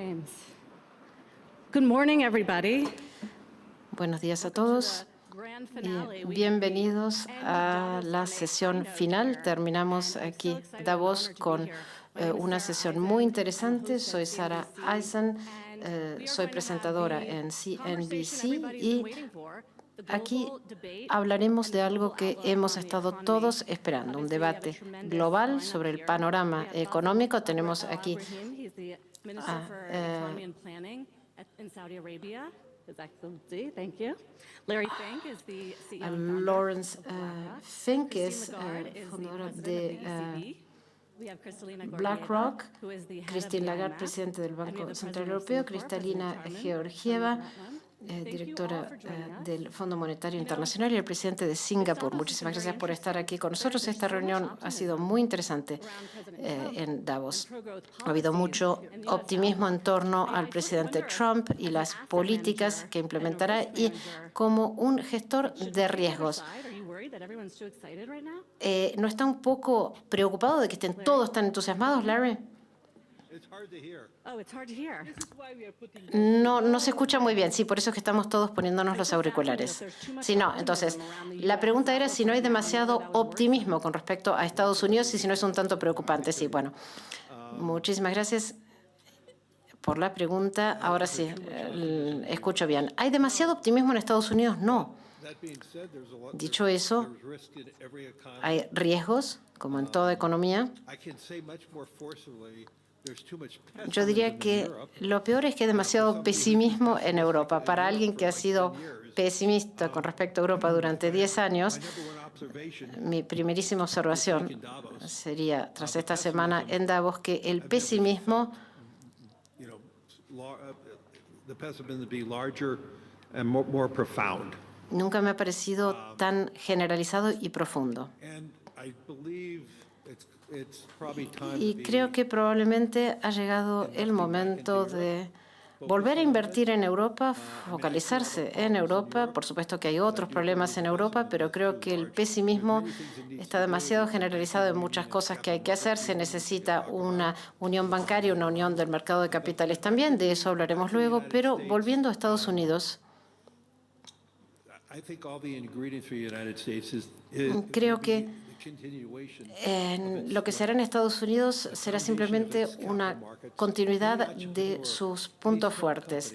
Names. Good morning, everybody. Buenos días a todos y bienvenidos a la sesión final. Terminamos aquí Davos con una sesión muy interesante. Soy Sarah Eisen, soy presentadora en CNBC y aquí hablaremos de algo que hemos estado todos esperando, un debate global sobre el panorama económico. Tenemos aquí a Lawrence Fink, que es fundadora de BlackRock, Christine Lagarde, presidente del Banco Central Europeo, Kristalina Georgieva, directora del Fondo Monetario Internacional, y el presidente de Singapur. Muchísimas gracias por estar aquí con nosotros. Esta reunión ha sido muy interesante en Davos. Ha habido mucho optimismo en torno al presidente Trump y las políticas que implementará y como un gestor de riesgos. ¿No está un poco preocupado de que estén todos tan entusiasmados, Larry? No se escucha muy bien. Sí, por eso es que estamos todos poniéndonos los auriculares. Sí, no. Entonces, la pregunta era si no hay demasiado optimismo con respecto a Estados Unidos y si no es un tanto preocupante. Sí, bueno. Muchísimas gracias por la pregunta. Ahora sí, escucho bien. ¿Hay demasiado optimismo en Estados Unidos? No. Dicho eso, hay riesgos, como en toda economía. Yo diría que lo peor es que hay demasiado pesimismo en Europa. Para alguien que ha sido pesimista con respecto a Europa durante 10 años, mi primerísima observación sería, tras esta semana en Davos, que el pesimismo nunca me ha parecido tan generalizado y profundo. Y creo que probablemente ha llegado el momento de volver a invertir en Europa, focalizarse en Europa. Por supuesto que hay otros problemas en Europa, pero creo que el pesimismo está demasiado generalizado en muchas cosas que hay que hacer. Se necesita una unión bancaria, una unión del mercado de capitales también. De eso hablaremos luego. Pero volviendo a Estados Unidos, creo que lo que será en Estados Unidos será simplemente una continuidad de sus puntos fuertes.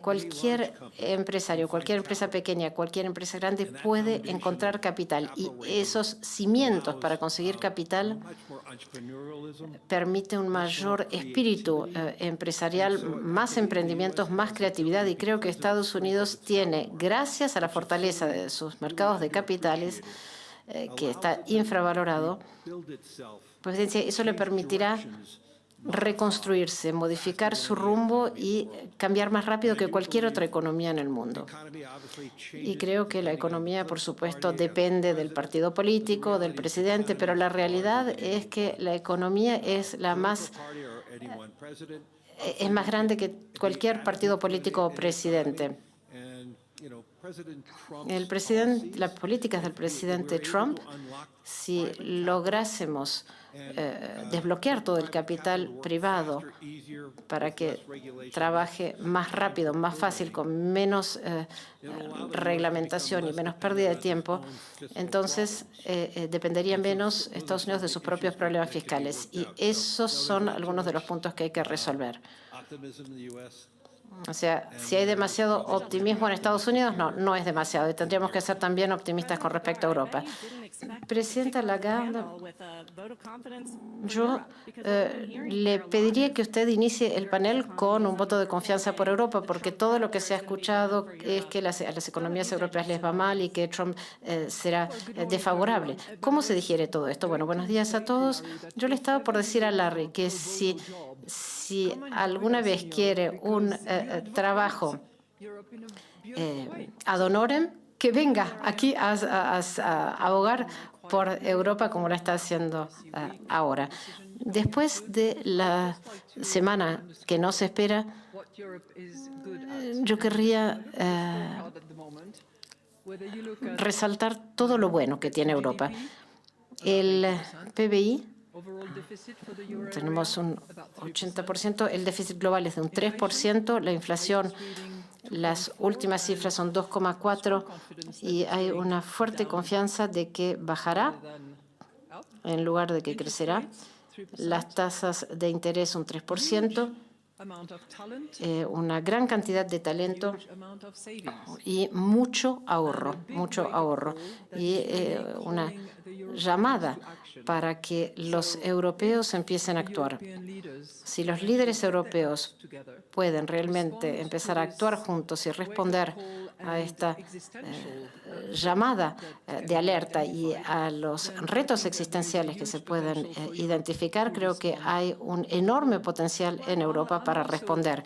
Cualquier empresario, cualquier empresa pequeña, cualquier empresa grande puede encontrar capital y esos cimientos para conseguir capital permite un mayor espíritu empresarial, más emprendimientos, más creatividad, y creo que Estados Unidos tiene, gracias a la fortaleza de sus mercados de capitales, que está infravalorado, pues eso le permitirá reconstruirse, modificar su rumbo y cambiar más rápido que cualquier otra economía en el mundo. Y creo que la economía, por supuesto, depende del partido político, del presidente, pero la realidad es que la economía es más grande que cualquier partido político o presidente. Las políticas del presidente Trump, si lográsemos desbloquear todo el capital privado para que trabaje más rápido, más fácil, con menos reglamentación y menos pérdida de tiempo, entonces dependería menos Estados Unidos de sus propios problemas fiscales. Y esos son algunos de los puntos que hay que resolver. O sea, si hay demasiado optimismo en Estados Unidos, no es demasiado. Y tendríamos que ser también optimistas con respecto a Europa. Presidenta Lagarde, yo le pediría que usted inicie el panel con un voto de confianza por Europa, porque todo lo que se ha escuchado es que a las economías europeas les va mal y que Trump será desfavorable. ¿Cómo se digiere todo esto? Bueno, buenos días a todos. Yo le estaba por decir a Larry que si alguna vez quiere un trabajo ad honorem, que venga aquí a abogar por Europa como lo está haciendo ahora. Después de la semana que nos espera, yo querría resaltar todo lo bueno que tiene Europa. El PBI Tenemos un 80%, el déficit global es de un 3%, la inflación, las últimas cifras son 2,4% y hay una fuerte confianza de que bajará en lugar de que crecerá. Las tasas de interés un 3%. Una gran cantidad de talento y mucho ahorro. Y una llamada para que los europeos empiecen a actuar. Si los líderes europeos pueden realmente empezar a actuar juntos y responder a esta llamada de alerta y a los retos existenciales que se pueden identificar, creo que hay un enorme potencial en Europa para responder.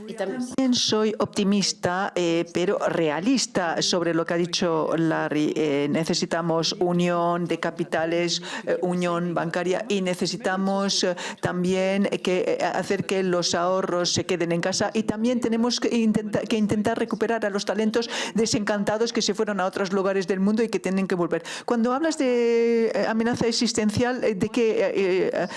Y también soy optimista, pero realista sobre lo que ha dicho Larry. Necesitamos unión de capitales, unión bancaria y necesitamos también hacer que los ahorros se queden en casa y también tenemos que intentar recuperar a los talentos desencantados que se fueron a otros lugares del mundo y que tienen que volver. Cuando hablas de amenaza existencial, ¿de qué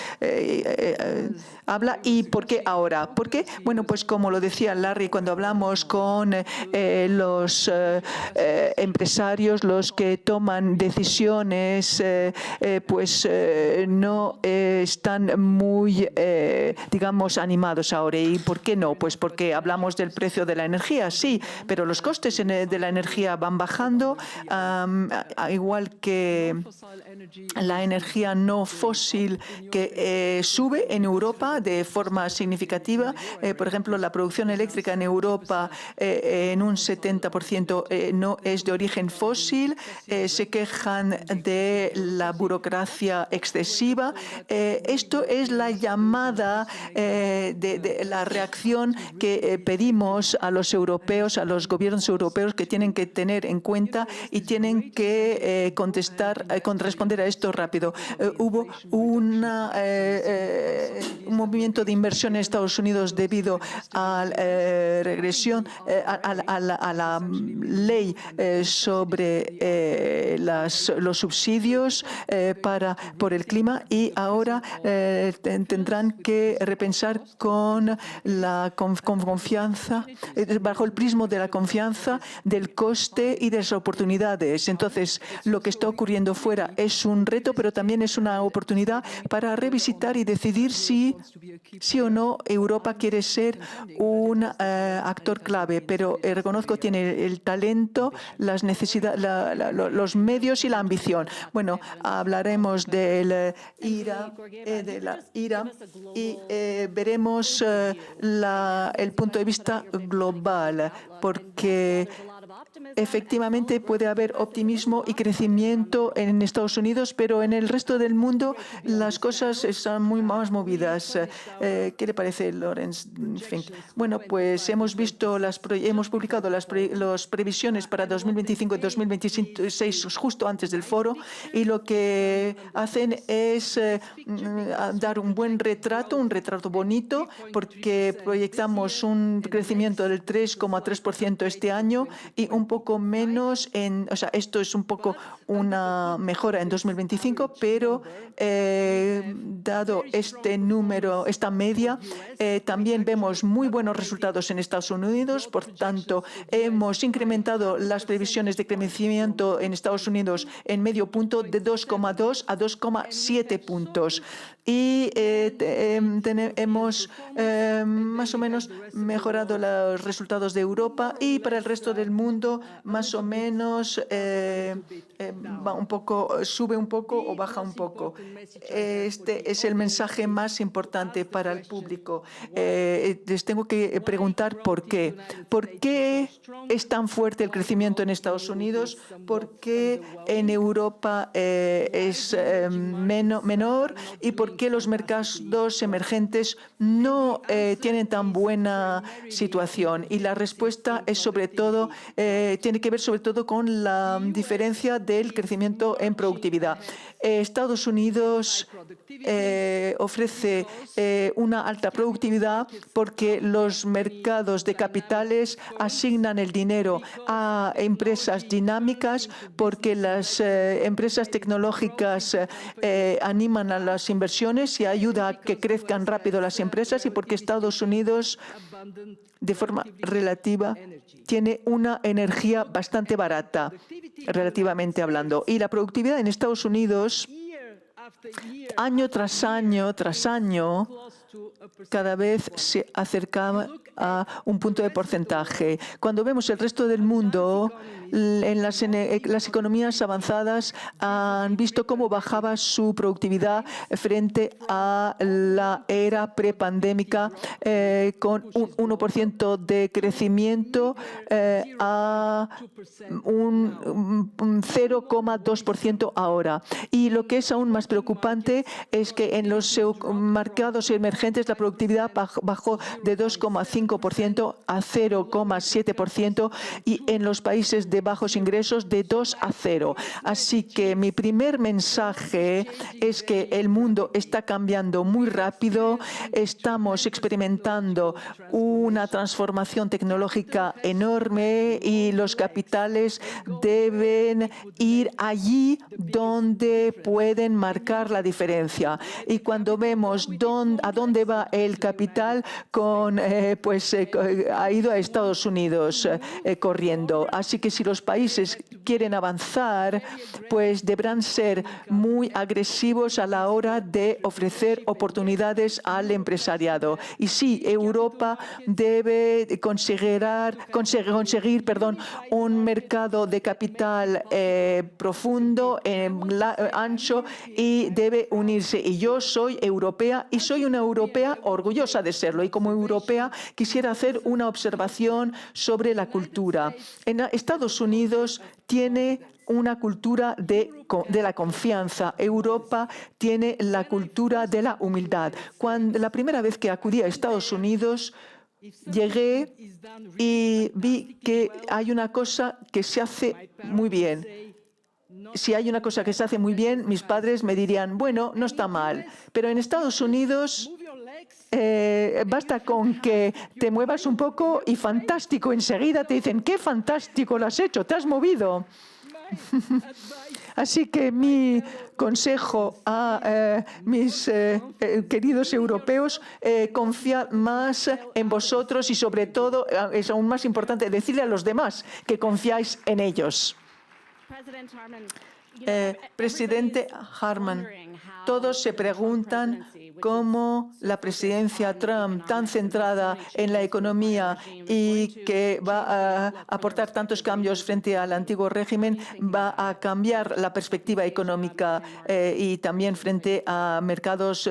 habla y por qué ahora? ¿Por qué? Bueno, pues como lo decía Larry, cuando hablamos con los empresarios, los que toman decisiones, pues no están muy, digamos, animados ahora. ¿Y por qué no? Pues porque hablamos del precio de la energía, sí, pero los costes de la energía van bajando, igual que la energía no fósil que sube en Europa de forma significativa. Por ejemplo, la producción eléctrica en Europa en un 70% no es de origen fósil. Se quejan de la burocracia excesiva. Esto es la llamada de la reacción que pedimos a los europeos, a los gobiernos europeos, que tienen que tener en cuenta y tienen que responder a esto rápido. Hubo una movimiento de inversión en Estados Unidos debido a la regresión a la ley sobre los subsidios por el clima y ahora tendrán que repensar con confianza, bajo el prisma de la confianza, del coste y de las oportunidades. Entonces, lo que está ocurriendo fuera es un reto, pero también es una oportunidad para revisitar y decidir si o no Europa quiere ser un actor clave, pero reconozco tiene el talento, las necesidades, los medios y la ambición. Bueno, hablaremos del IRA, y veremos el punto de vista global, porque efectivamente puede haber optimismo y crecimiento en Estados Unidos, pero en el resto del mundo las cosas están muy más movidas. ¿Qué le parece, Lawrence Fink? Bueno, pues hemos publicado las previsiones para 2025 y 2026 justo antes del foro, y lo que hacen es dar un buen retrato, un retrato bonito, porque proyectamos un crecimiento del 3,3% este año y un poco menos esto es un poco una mejora en 2025, pero dado este número, esta media, también vemos muy buenos resultados en Estados Unidos. Por tanto, hemos incrementado las previsiones de crecimiento en Estados Unidos en medio punto, de 2,2 a 2,7 puntos. Y hemos más o menos mejorado los resultados de Europa, y para el resto del mundo más o menos va un poco, sube un poco o baja un poco. Este es el mensaje más importante para el público. Les tengo que preguntar por qué. ¿Por qué es tan fuerte el crecimiento en Estados Unidos? ¿Por qué en Europa es menor? ¿Y por qué los mercados emergentes no tienen tan buena situación? Y la respuesta es sobre todo tiene que ver sobre todo con la diferencia del crecimiento en productividad. Estados Unidos ofrece una alta productividad porque los mercados de capitales asignan el dinero a empresas dinámicas, porque las empresas tecnológicas animan a las inversiones y ayuda a que crezcan rápido las empresas, y porque Estados Unidos, de forma relativa, tiene una energía bastante barata, relativamente hablando. Y la productividad en Estados Unidos, año tras año, cada vez se acercaba a un punto de porcentaje. Cuando vemos el resto del mundo, las economías avanzadas han visto cómo bajaba su productividad frente a la era prepandémica, con un 1% de crecimiento a un 0,2% ahora. Y lo que es aún más preocupante es que en los mercados emergentes la productividad bajó de 2,5% a 0,7%, y en los países de bajos ingresos de 2 a 0. Así que mi primer mensaje es que el mundo está cambiando muy rápido, estamos experimentando una transformación tecnológica enorme y los capitales deben ir allí donde pueden marcar la diferencia. Y cuando vemos a dónde va el capital, ha ido a Estados Unidos corriendo. Así que si los países quieren avanzar, pues deberán ser muy agresivos a la hora de ofrecer oportunidades al empresariado. Y sí, Europa debe conseguir un mercado de capital profundo, ancho, y debe unirse. Y yo soy europea y soy una europea orgullosa de serlo. Y como europea quisiera hacer una observación sobre la cultura. En Estados Unidos tiene una cultura de la confianza. Europa tiene la cultura de la humildad. La primera vez que acudí a Estados Unidos, llegué y vi que hay una cosa que se hace muy bien. Si hay una cosa que se hace muy bien, mis padres me dirían, bueno, no está mal. Pero en Estados Unidos basta con que te muevas un poco y fantástico, enseguida te dicen, qué fantástico lo has hecho, te has movido. Así que mi consejo a mis queridos europeos, confiad más en vosotros y sobre todo, es aún más importante, decirle a los demás que confiáis en ellos. Presidente Harman, todos se preguntan cómo la presidencia Trump, tan centrada en la economía y que va a aportar tantos cambios frente al antiguo régimen, va a cambiar la perspectiva económica y también frente a mercados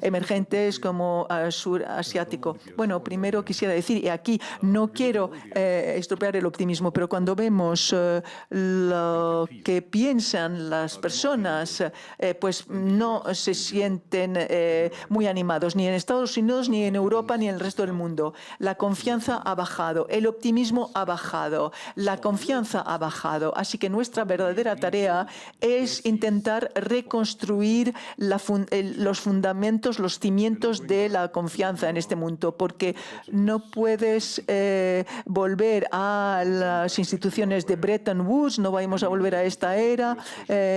emergentes como el surasiático. Bueno, primero quisiera decir, y aquí no quiero estropear el optimismo, pero cuando vemos lo que piensan las personas, pues no se sienten muy animados, ni en Estados Unidos, ni en Europa, ni en el resto del mundo. La confianza ha bajado, el optimismo ha bajado, la confianza ha bajado. Así que nuestra verdadera tarea es intentar reconstruir los fundamentos, los cimientos de la confianza en este mundo, porque no puedes volver a las instituciones de Bretton Woods, no vamos a volver a esta era,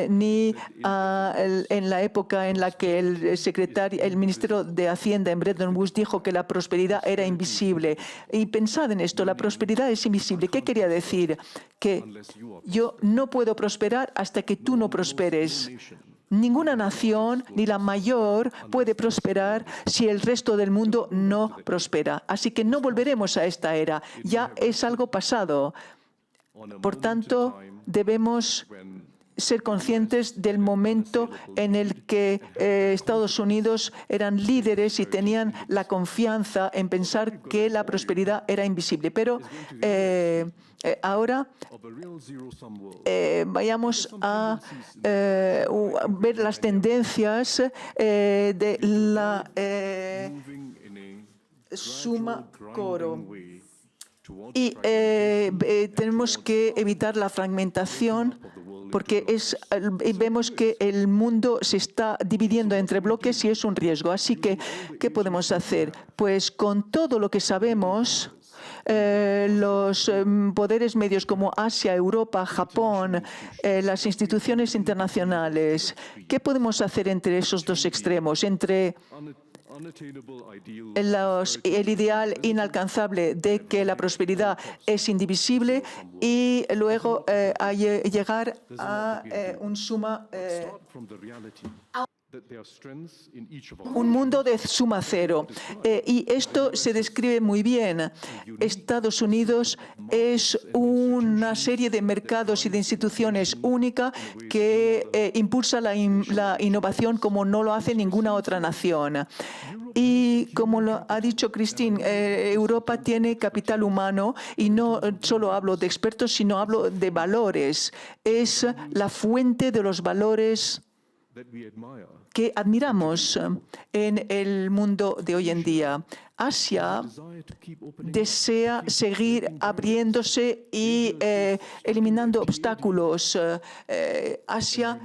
ni en la época en la que el ministro de Hacienda en Bretton Woods dijo que la prosperidad era invisible. Y pensad en esto, la prosperidad es invisible. ¿Qué quería decir? Que yo no puedo prosperar hasta que tú no prosperes. Ninguna nación, ni la mayor, puede prosperar si el resto del mundo no prospera. Así que no volveremos a esta era. Ya es algo pasado. Por tanto, debemos ser conscientes del momento en el que Estados Unidos eran líderes y tenían la confianza en pensar que la prosperidad era invisible. Pero ahora vayamos a ver las tendencias de la suma coro. Y tenemos que evitar la fragmentación porque vemos que el mundo se está dividiendo entre bloques y es un riesgo. Así que, ¿qué podemos hacer? Pues con todo lo que sabemos, los poderes medios como Asia, Europa, Japón, las instituciones internacionales, ¿qué podemos hacer entre esos dos extremos? Entre el ideal inalcanzable de que la prosperidad es indivisible y luego llegar a un mundo de suma cero. Y esto se describe muy bien. Estados Unidos es una serie de mercados y de instituciones única que impulsa la innovación como no lo hace ninguna otra nación. Y como lo ha dicho Christine, Europa tiene capital humano y no solo hablo de expertos, sino hablo de valores. Es la fuente de los valores que admiramos en el mundo de hoy en día. Asia desea seguir abriéndose y eliminando obstáculos. Asia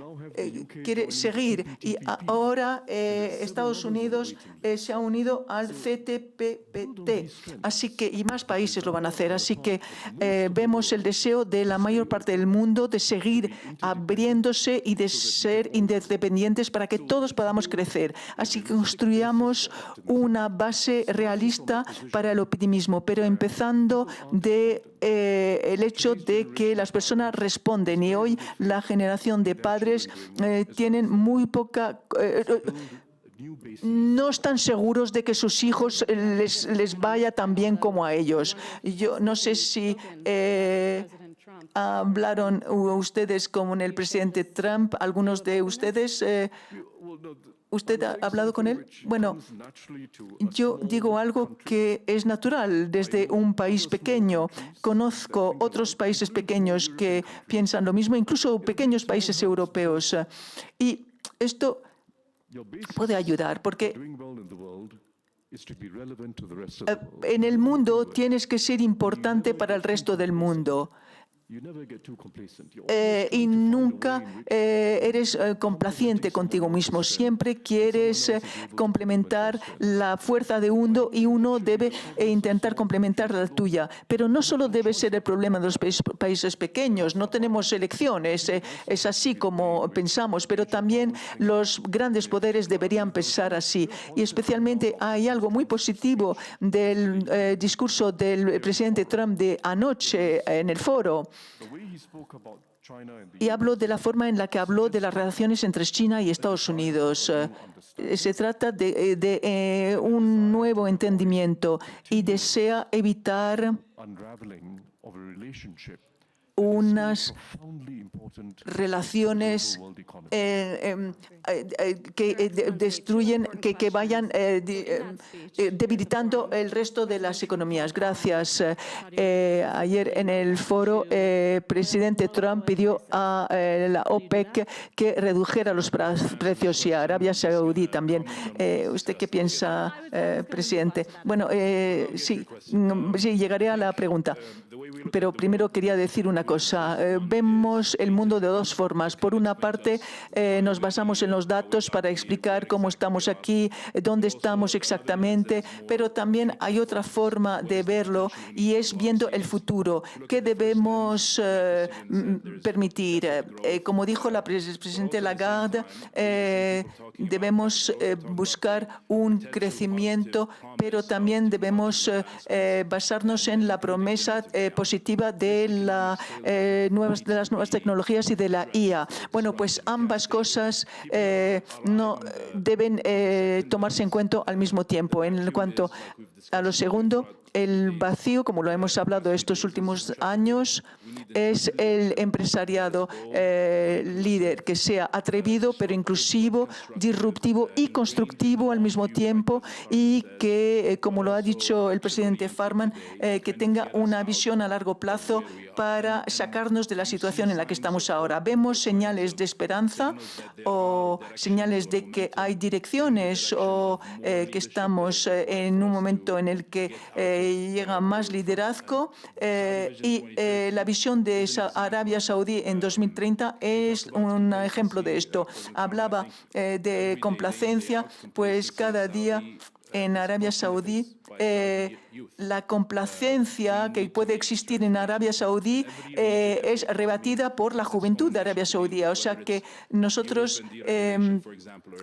quiere seguir y ahora Estados Unidos se ha unido al CTPPT, así que y más países lo van a hacer. Así que vemos el deseo de la mayor parte del mundo de seguir abriéndose y de ser independientes para que todos podamos crecer. Así que construyamos una base realista para el optimismo, pero empezando del hecho de que las personas responden y hoy la generación de padres tienen muy poca... no están seguros de que sus hijos les vaya tan bien como a ellos. Yo no sé si hablaron ustedes con el presidente Trump, algunos de ustedes... ¿Usted ha hablado con él? Bueno, yo digo algo que es natural desde un país pequeño. Conozco otros países pequeños que piensan lo mismo, incluso pequeños países europeos. Y esto puede ayudar porque en el mundo tienes que ser importante para el resto del mundo. Y nunca eres complaciente contigo mismo. Siempre quieres complementar la fuerza de uno y uno debe intentar complementar la tuya. Pero no solo debe ser el problema de los países pequeños. No tenemos elecciones. Es así como pensamos. Pero también los grandes poderes deberían pensar así. Y especialmente hay algo muy positivo del discurso del presidente Trump de anoche en el foro. Y hablo de la forma en la que habló de las relaciones entre China y Estados Unidos. Se trata de un nuevo entendimiento y desea evitar unas relaciones que destruyen, que vayan debilitando el resto de las economías. Gracias. Ayer en el foro, el presidente Trump pidió a la OPEC que redujera los precios y a Arabia Saudí también. ¿Usted qué piensa, presidente? Bueno, sí, llegaré a la pregunta. Pero primero quería decir una cosa. Vemos el mundo de dos formas. Por una parte, nos basamos en los datos para explicar cómo estamos aquí, dónde estamos exactamente, pero también hay otra forma de verlo y es viendo el futuro. ¿Qué debemos permitir? Como dijo la presidenta Lagarde, debemos buscar un crecimiento, pero también debemos basarnos en la promesa positiva de las nuevas tecnologías y de la IA. Bueno, pues ambas cosas no deben tomarse en cuenta al mismo tiempo. En cuanto a lo segundo, el vacío, como lo hemos hablado estos últimos años, es el empresariado líder, que sea atrevido, pero inclusivo, disruptivo y constructivo al mismo tiempo y que, como lo ha dicho el presidente Farman, que tenga una visión a largo plazo para sacarnos de la situación en la que estamos ahora. Vemos señales de esperanza o señales de que hay direcciones o que estamos en un momento en el que llega más liderazgo y la visión de Arabia Saudí en 2030 es un ejemplo de esto. Hablaba de complacencia, pues cada día en Arabia Saudí la complacencia que puede existir en Arabia Saudí es rebatida por la juventud de Arabia Saudí. O sea que nosotros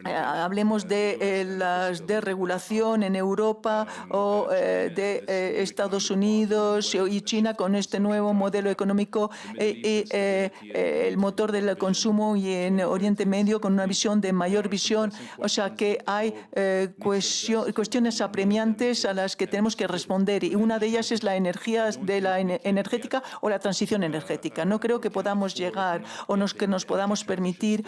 hablemos de la desregulación en Europa o de Estados Unidos y China con este nuevo modelo económico y el motor del consumo, y en Oriente Medio con una visión de mayor visión. O sea que hay cuestiones apremiantes a las que tenemos que responder, y una de ellas es la energía energética o la transición energética. No creo que podamos llegar o que nos podamos permitir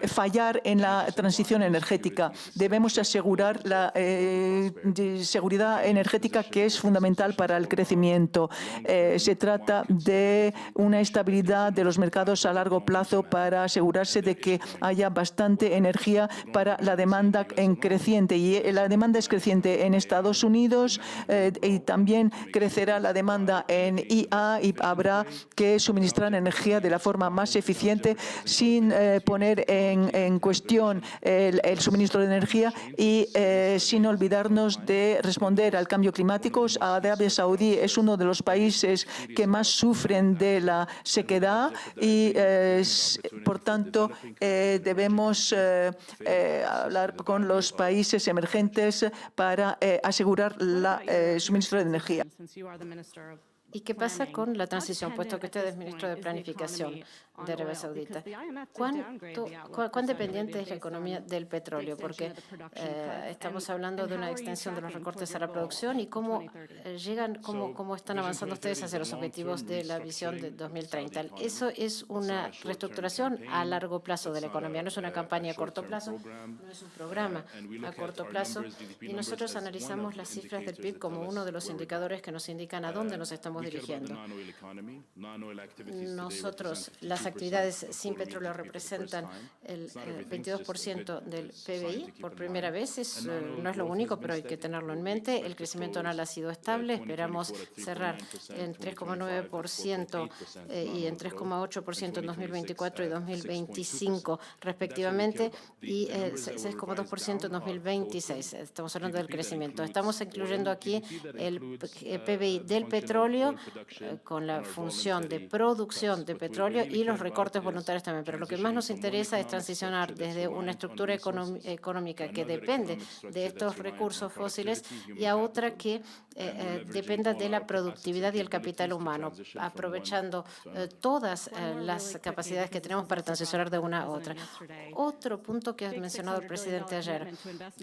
fallar en la transición energética. Debemos asegurar la seguridad energética, que es fundamental para el crecimiento. Se trata de una estabilidad de los mercados a largo plazo para asegurarse de que haya bastante energía para la demanda creciente. Y la demanda es creciente en Estados Unidos y también crecerá la demanda en IA, y habrá que suministrar energía de la forma más eficiente sin poner en cuestión el suministro de energía y sin olvidarnos de responder al cambio climático. Arabia Saudí es uno de los países que más sufren de la sequedad y, por tanto, debemos hablar con los países emergentes para asegurar el suministro de energía. ¿Y qué pasa con la transición, puesto que usted es ministro de Planificación de Arabia Saudita? ¿Cuán dependiente es la economía del petróleo? Porque estamos hablando de una extensión de los recortes a la producción, y cómo están avanzando ustedes hacia los objetivos de la visión de 2030. Eso es una reestructuración a largo plazo de la economía, no es una campaña a corto plazo, no es un programa a corto plazo, y nosotros analizamos las cifras del PIB como uno de los indicadores que nos indican a dónde nos estamos dirigiendo. Nosotros, las actividades sin petróleo representan el 22% del PBI por primera vez. No es lo único, pero hay que tenerlo en mente. El crecimiento anual ha sido estable. Esperamos cerrar en 3,9% y en 3,8% en 2024 y 2025 respectivamente, y 6,2% en 2026. Estamos hablando del crecimiento. Estamos incluyendo aquí el PBI del petróleo con la función de producción de petróleo y los recortes voluntarios también. Pero lo que más nos interesa es transicionar desde una estructura económica que depende de estos recursos fósiles y a otra que dependa de la productividad y el capital humano, aprovechando todas las capacidades que tenemos para transicionar de una a otra. Otro punto que ha mencionado el presidente ayer: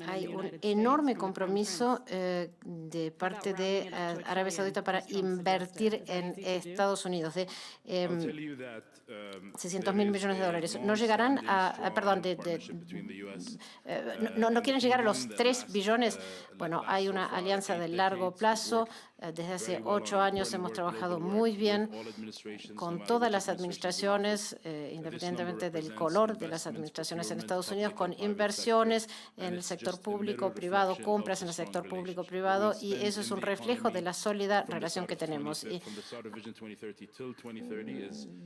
hay un enorme compromiso de parte de Arabia Saudita para invertir en Estados Unidos de 600.000 millones de dólares. No llegarán no quieren llegar a los 3 billones. Bueno, hay una alianza de largo plazo. Desde hace 8 años hemos trabajado muy bien con todas las administraciones, independientemente del color de las administraciones en Estados Unidos, con inversiones en el sector público-privado, compras en el sector público-privado, y eso es un reflejo de la sólida relación que tenemos. Y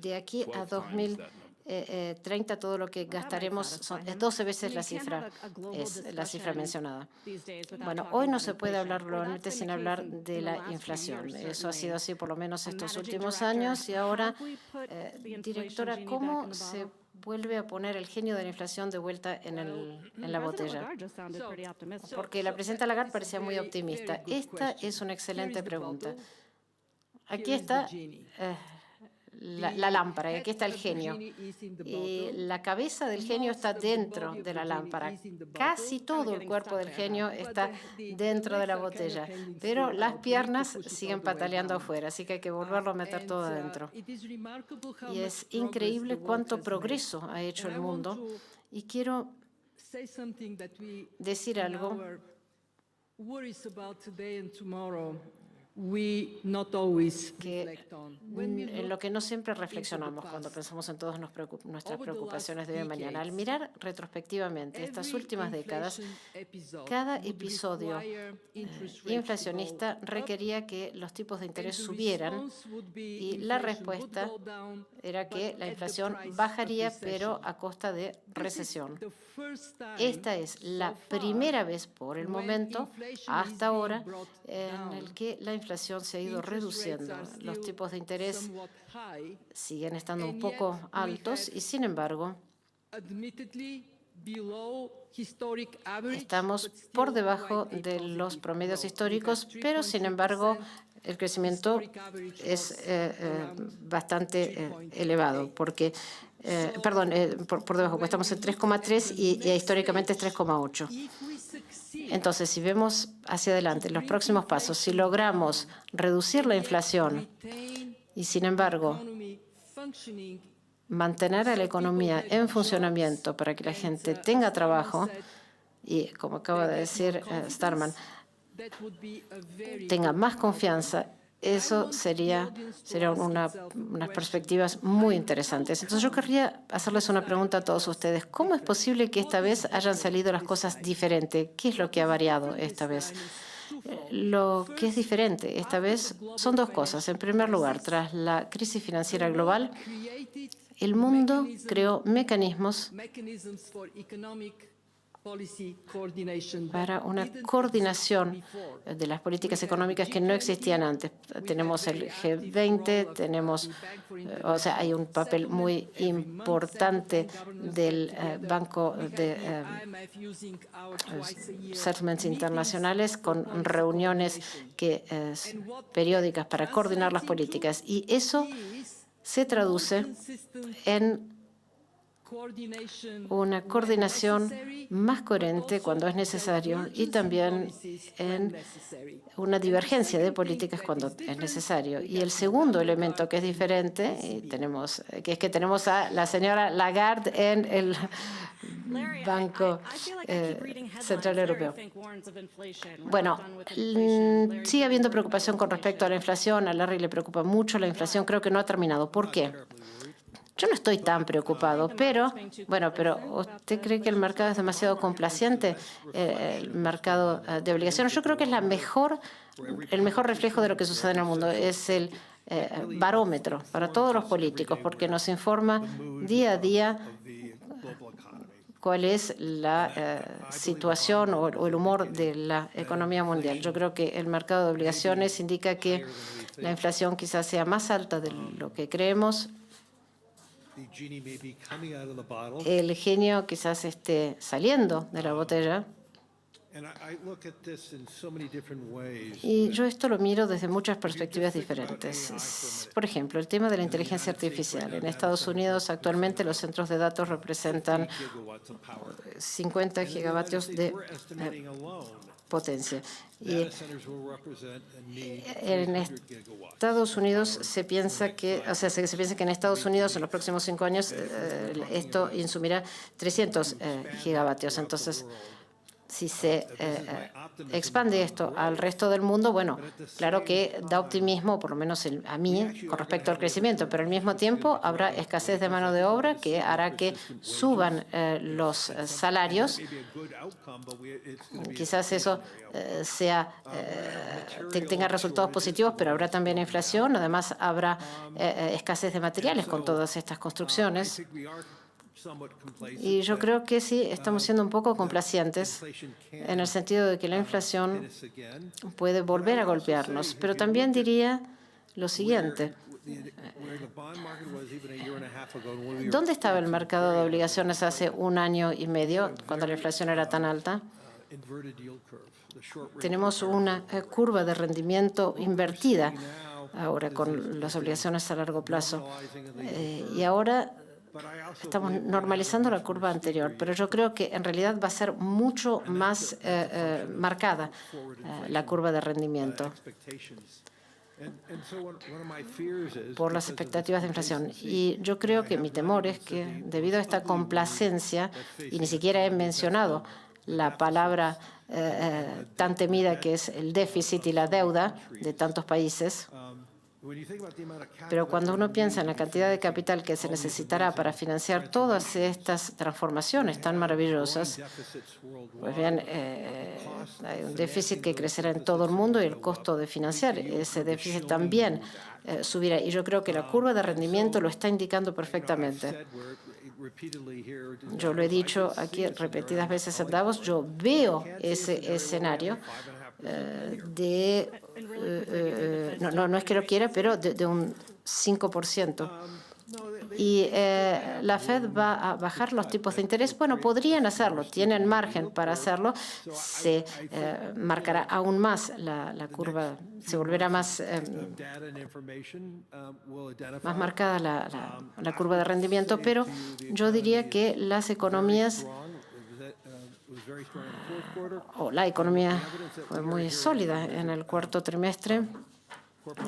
de aquí a 2030, todo lo que gastaremos es 12 veces la cifra mencionada. Bueno, hoy no se puede hablar globalmente sin hablar de la inflación. Eso ha sido así por lo menos estos últimos años. Y ahora, directora, ¿cómo se vuelve a poner el genio de la inflación de vuelta en la botella? Porque la presidenta Lagarde parecía muy optimista. Esta es una excelente pregunta. Aquí está la lámpara, y aquí está el genio. Y la cabeza del genio está dentro de la lámpara. Casi todo el cuerpo del genio está dentro de la botella, pero las piernas siguen pataleando afuera, así que hay que volverlo a meter todo adentro. Y es increíble cuánto progreso ha hecho el mundo. Y quiero decir algo en lo que no siempre reflexionamos cuando pensamos en todas nuestras preocupaciones de hoy y mañana. Al mirar retrospectivamente estas últimas décadas, cada episodio inflacionista requería que los tipos de interés subieran y la respuesta era que la inflación bajaría, pero a costa de recesión. Esta es la primera vez por el momento, hasta ahora, en el que la inflación se ha ido reduciendo. Los tipos de interés siguen estando un poco altos y, sin embargo, estamos por debajo de los promedios históricos, pero, sin embargo, el crecimiento es bastante elevado, porque, por debajo, pues estamos en 3,3 y históricamente es 3,8. Entonces, si vemos hacia adelante los próximos pasos, si logramos reducir la inflación y, sin embargo, mantener a la economía en funcionamiento para que la gente tenga trabajo y, como acaba de decir Starman, tenga más confianza, eso serían unas perspectivas muy interesantes. Entonces, yo querría hacerles una pregunta a todos ustedes. ¿Cómo es posible que esta vez hayan salido las cosas diferentes? ¿Qué es lo que ha variado esta vez? Lo que es diferente esta vez son dos cosas. En primer lugar, tras la crisis financiera global, el mundo creó mecanismos para una coordinación de las políticas económicas que no existían antes. Tenemos el G20, hay un papel muy importante del Banco de Settlements Internacionales con reuniones periódicas para coordinar las políticas. Y eso se traduce en una coordinación más coherente cuando es necesario y también en una divergencia de políticas cuando es necesario. Y el segundo elemento que es diferente, que es que tenemos a la señora Lagarde en el Banco Central Europeo. Bueno, sigue habiendo preocupación con respecto a la inflación. A Larry le preocupa mucho la inflación. Creo que no ha terminado. ¿Por qué? Yo no estoy tan preocupado, pero ¿usted cree que el mercado es demasiado complaciente? El mercado de obligaciones, yo creo que es el mejor reflejo de lo que sucede en el mundo. Es el barómetro para todos los políticos, porque nos informa día a día cuál es la situación o el humor de la economía mundial. Yo creo que el mercado de obligaciones indica que la inflación quizás sea más alta de lo que creemos. El genio quizás esté saliendo de la botella. Y yo esto lo miro desde muchas perspectivas diferentes. Por ejemplo, el tema de la inteligencia artificial. En Estados Unidos, actualmente, los centros de datos representan 50 gigavatios de potencia. Y en Estados Unidos se piensa que en Estados Unidos en los próximos 5 años esto insumirá 300 gigavatios. Entonces, si se expande esto al resto del mundo, bueno, claro que da optimismo, por lo menos a mí, con respecto al crecimiento, pero al mismo tiempo habrá escasez de mano de obra que hará que suban los salarios. Quizás eso tenga resultados positivos, pero habrá también inflación. Además, habrá escasez de materiales con todas estas construcciones. Y yo creo que sí, estamos siendo un poco complacientes en el sentido de que la inflación puede volver a golpearnos. Pero también diría lo siguiente. ¿Dónde estaba el mercado de obligaciones hace 1 año y medio, cuando la inflación era tan alta? Tenemos una curva de rendimiento invertida ahora con las obligaciones a largo plazo. Y ahora estamos normalizando la curva anterior, pero yo creo que en realidad va a ser mucho más marcada la curva de rendimiento por las expectativas de inflación. Y yo creo que mi temor es que debido a esta complacencia, y ni siquiera he mencionado la palabra tan temida que es el déficit y la deuda de tantos países. Pero cuando uno piensa en la cantidad de capital que se necesitará para financiar todas estas transformaciones tan maravillosas, pues bien, hay un déficit que crecerá en todo el mundo y el costo de financiar ese déficit también subirá. Y yo creo que la curva de rendimiento lo está indicando perfectamente. Yo lo he dicho aquí repetidas veces en Davos, yo veo ese escenario no es que lo quiera, pero de un 5%. Y la Fed va a bajar los tipos de interés. Bueno, podrían hacerlo, tienen margen para hacerlo. Se marcará aún más la curva, se volverá más marcada la curva de rendimiento, pero yo diría que las economías la economía fue muy sólida en el cuarto trimestre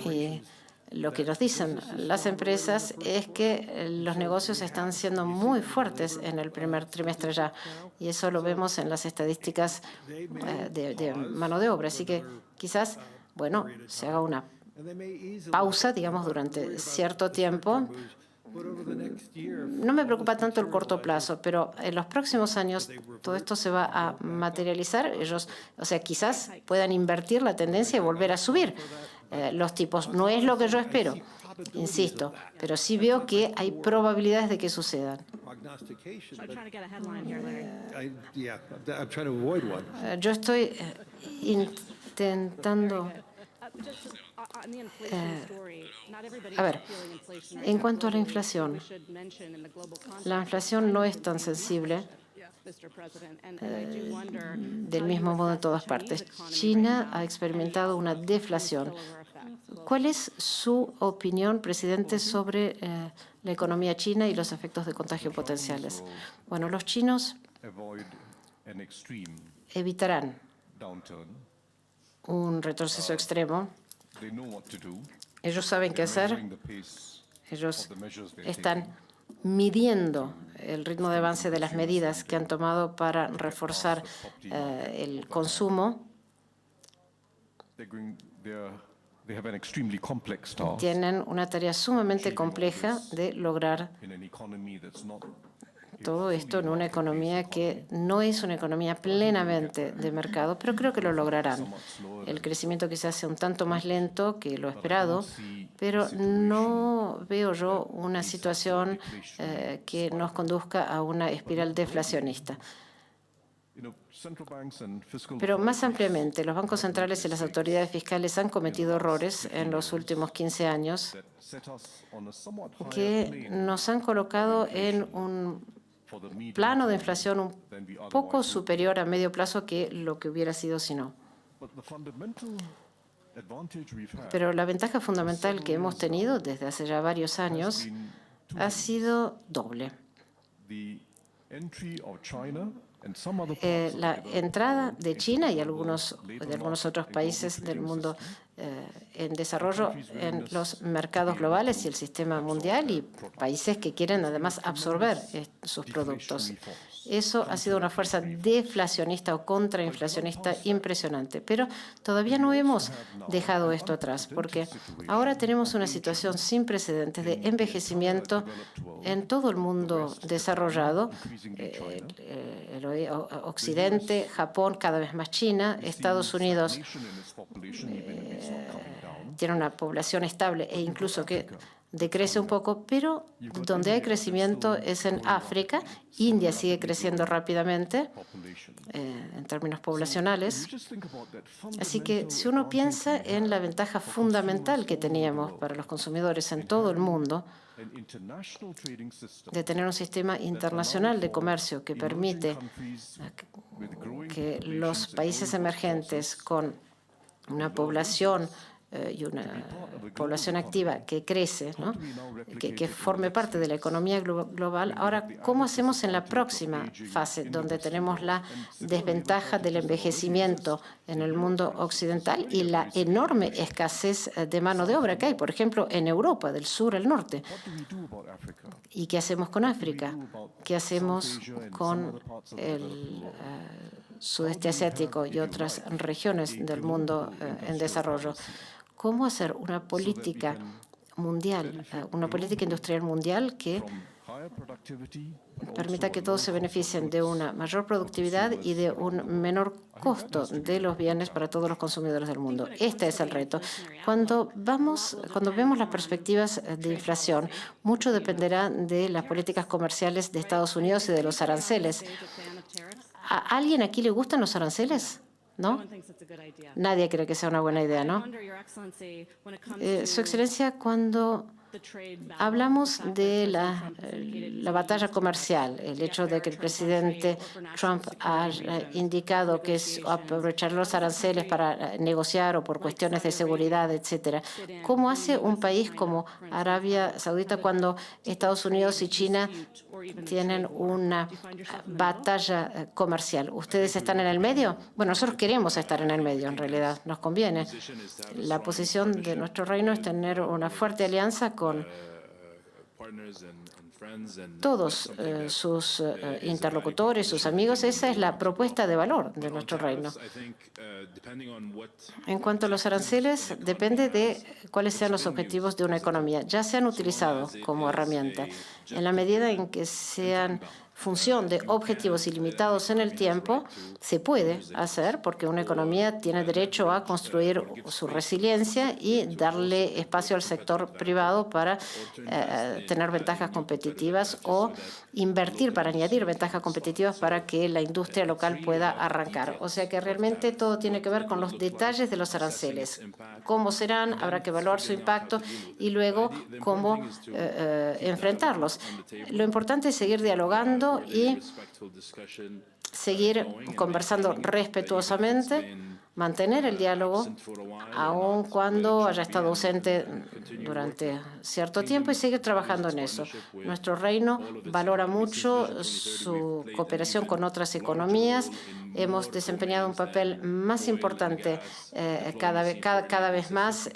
y lo que nos dicen las empresas es que los negocios están siendo muy fuertes en el primer trimestre ya, y eso lo vemos en las estadísticas de mano de obra. Así que quizás, bueno, se haga una pausa, digamos, durante cierto tiempo. No me preocupa tanto el corto plazo, pero en los próximos años todo esto se va a materializar. Ellos, o sea, quizás puedan invertir la tendencia y volver a subir los tipos. No es lo que yo espero, insisto, pero sí veo que hay probabilidades de que sucedan. Yo estoy intentando... a ver, en cuanto a la inflación no es tan sensible del mismo modo en todas partes. China ha experimentado una deflación. ¿Cuál es su opinión, presidente, sobre la economía china y los efectos de contagio potenciales? Bueno, los chinos evitarán un retroceso extremo. Ellos saben qué hacer. Ellos están midiendo el ritmo de avance de las medidas que han tomado para reforzar el consumo. Tienen una tarea sumamente compleja de lograr todo esto en una economía que no es una economía plenamente de mercado, pero creo que lo lograrán. El crecimiento quizás sea un tanto más lento que lo esperado, pero no veo yo una situación que nos conduzca a una espiral deflacionista. Pero más ampliamente, los bancos centrales y las autoridades fiscales han cometido errores en los últimos 15 años que nos han colocado en un plano de inflación un poco superior a medio plazo que lo que hubiera sido si no. Pero la ventaja fundamental que hemos tenido desde hace ya varios años ha sido doble. La entrada de China y de algunos otros países del mundo en desarrollo en los mercados globales y el sistema mundial, y países que quieren además absorber sus productos. Eso ha sido una fuerza deflacionista o contrainflacionista impresionante. Pero todavía no hemos dejado esto atrás, porque ahora tenemos una situación sin precedentes de envejecimiento en todo el mundo desarrollado, el Occidente, Japón, cada vez más China, Estados Unidos tiene una población estable e incluso que decrece un poco, pero donde hay crecimiento es en África. India sigue creciendo rápidamente en términos poblacionales. Así que si uno piensa en la ventaja fundamental que teníamos para los consumidores en todo el mundo, de tener un sistema internacional de comercio que permite que los países emergentes con una población y una población activa que crece, ¿no? que forme parte de la economía global. Ahora, ¿cómo hacemos en la próxima fase, donde tenemos la desventaja del envejecimiento en el mundo occidental y la enorme escasez de mano de obra que hay, por ejemplo, en Europa, del sur al norte? ¿Y qué hacemos con África? ¿Qué hacemos con sudeste asiático y otras regiones del mundo en desarrollo. ¿Cómo hacer una política mundial, una política industrial mundial que permita que todos se beneficien de una mayor productividad y de un menor costo de los bienes para todos los consumidores del mundo? Este es el reto. Cuando vemos las perspectivas de inflación, mucho dependerá de las políticas comerciales de Estados Unidos y de los aranceles. ¿A alguien aquí le gustan los aranceles? ¿No? Nadie cree que sea una buena idea, ¿no? Su Excelencia, cuando hablamos de la batalla comercial, el hecho de que el presidente Trump haya indicado que es aprovechar los aranceles para negociar o por cuestiones de seguridad, etcétera. ¿Cómo hace un país como Arabia Saudita cuando Estados Unidos y China tienen una batalla comercial? ¿Ustedes están en el medio? Bueno, nosotros queremos estar en el medio, en realidad, nos conviene. La posición de nuestro reino es tener una fuerte alianza con todos sus interlocutores, sus amigos. Esa es la propuesta de valor de nuestro reino. En cuanto a los aranceles, depende de cuáles sean los objetivos de una economía. Ya se han utilizado como herramienta. En la medida en que sean función de objetivos ilimitados en el tiempo, se puede hacer porque una economía tiene derecho a construir su resiliencia y darle espacio al sector privado para tener ventajas competitivas o invertir para añadir ventajas competitivas para que la industria local pueda arrancar. O sea que realmente todo tiene que ver con los detalles de los aranceles. ¿Cómo serán? Habrá que evaluar su impacto y luego cómo enfrentarlos. Lo importante es seguir dialogando y seguir conversando respetuosamente, mantener el diálogo, aun cuando haya estado ausente durante cierto tiempo, y seguir trabajando en eso. Nuestro reino valora mucho su cooperación con otras economías. Hemos desempeñado un papel más importante cada vez más,